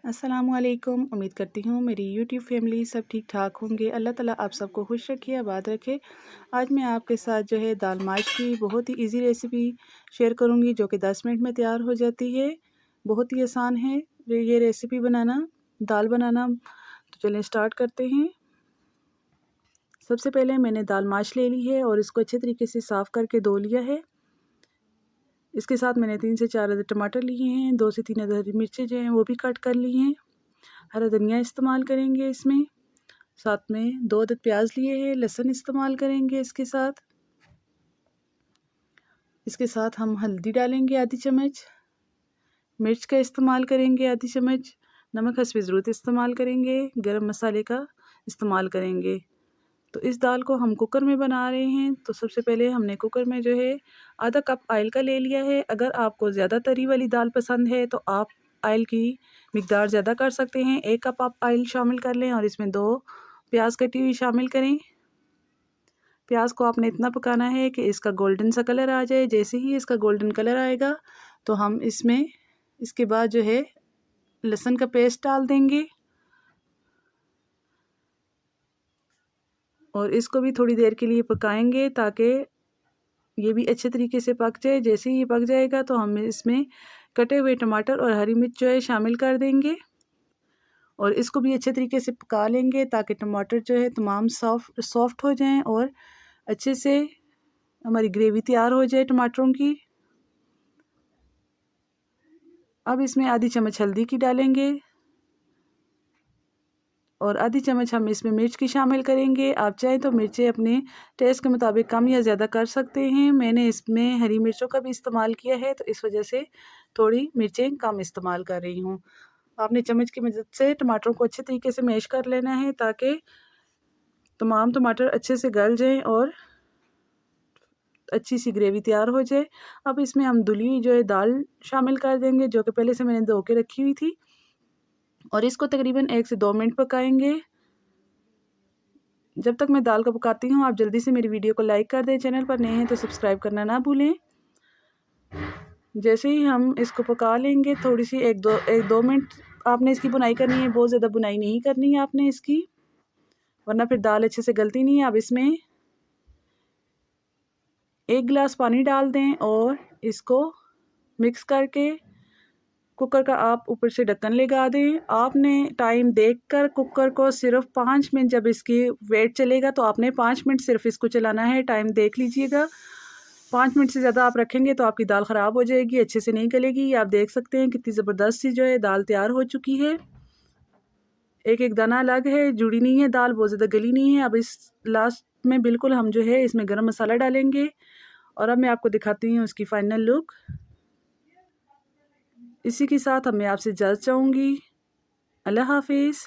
अस्सलामुअलैकुम। उम्मीद करती हूँ मेरी यूट्यूब फैमिली सब ठीक ठाक होंगे। अल्लाह ताला आप सबको खुश रखे, आबाद रखे। आज मैं आपके साथ जो है दाल माश की बहुत ही इजी रेसिपी शेयर करूँगी जो कि 10 मिनट में तैयार हो जाती है। बहुत ही आसान है ये रेसिपी बनाना, दाल बनाना। तो चलें स्टार्ट करते हैं। सबसे पहले मैंने दाल माश ले ली है और इसको अच्छे तरीके से साफ़ करके धो लिया है। इसके साथ मैंने 3 से 4 अदद टमाटर लिए हैं, 2 से 3 अदद हरी मिर्चें जो हैं वो भी कट कर ली हैं। हरा धनिया इस्तेमाल करेंगे इसमें। साथ में 2 अदद प्याज लिए हैं, लहसुन इस्तेमाल करेंगे इसके साथ। इसके साथ हम हल्दी डालेंगे आधी चम्मच, मिर्च का इस्तेमाल करेंगे आधी चम्मच, नमक हस्बे ज़रूरत इस्तेमाल करेंगे, गरम मसाले का इस्तेमाल करेंगे। तो इस दाल को हम कुकर में बना रहे हैं। तो सबसे पहले हमने कुकर में जो है आधा कप ऑयल का ले लिया है। अगर आपको ज़्यादा तरी वाली दाल पसंद है तो आप ऑयल की मिकदार ज़्यादा कर सकते हैं। 1 कप आप ऑयल शामिल कर लें और इसमें 2 प्याज कटी हुई शामिल करें। प्याज को आपने इतना पकाना है कि इसका गोल्डन सा कलर आ जाए। जैसे ही इसका गोल्डन कलर आएगा तो हम इसमें इसके बाद जो है लहसुन का पेस्ट डाल देंगे और इसको भी थोड़ी देर के लिए पकाएंगे ताकि ये भी अच्छे तरीके से पक जाए। जैसे ही ये पक जाएगा तो हम इसमें कटे हुए टमाटर और हरी मिर्च जो है शामिल कर देंगे और इसको भी अच्छे तरीके से पका लेंगे ताकि टमाटर जो है तमाम सॉफ्ट हो जाएं और अच्छे से हमारी ग्रेवी तैयार हो जाए टमाटरों की। अब इसमें आधी चम्मच हल्दी की डालेंगे और आधी चम्मच हम इसमें मिर्च की शामिल करेंगे। आप चाहें तो मिर्चें अपने टेस्ट के मुताबिक कम या ज़्यादा कर सकते हैं। मैंने इसमें हरी मिर्चों का भी इस्तेमाल किया है तो इस वजह से थोड़ी मिर्चें कम इस्तेमाल कर रही हूँ। आपने चम्मच की मदद से टमाटरों को अच्छे तरीके से मैश कर लेना है ताकि तमाम टमाटर अच्छे से गल जाएं और अच्छी सी ग्रेवी तैयार हो जाए। अब इसमें हम धुली हुई जो है दाल शामिल कर देंगे जो कि पहले से मैंने धो के रखी हुई थी और इसको तकरीबन 1 से 2 मिनट पकाएंगे। जब तक मैं दाल को पकाती हूँ आप जल्दी से मेरी वीडियो को लाइक कर दें। चैनल पर नए हैं तो सब्सक्राइब करना ना भूलें। जैसे ही हम इसको पका लेंगे थोड़ी सी 1-2 मिनट आपने इसकी बुनाई करनी है। बहुत ज़्यादा बुनाई नहीं करनी है आपने इसकी, वरना फिर दाल अच्छे से गलती नहीं है। अब इसमें 1 गिलास पानी डाल दें और इसको मिक्स करके कुकर का आप ऊपर से ढक्कन लगा दें। आपने टाइम देखकर कुकर को सिर्फ 5 मिनट, जब इसकी वेट चलेगा तो आपने 5 मिनट सिर्फ इसको चलाना है। टाइम देख लीजिएगा। 5 मिनट से ज़्यादा आप रखेंगे तो आपकी दाल ख़राब हो जाएगी, अच्छे से नहीं गलेगी। आप देख सकते हैं कितनी ज़बरदस्त सी जो है दाल तैयार हो चुकी है। एक एक दाना अलग है, जुड़ी नहीं है दाल, बहुत ज़्यादा गली नहीं है। अब इस लास्ट में बिल्कुल हम जो है इसमें गरम मसाला डालेंगे और अब मैं आपको दिखाती हूँ इसकी फ़ाइनल लुक। इसी के साथ मैं आपसे इजाज़त चाहूँगी। अल्लाह हाफिज़।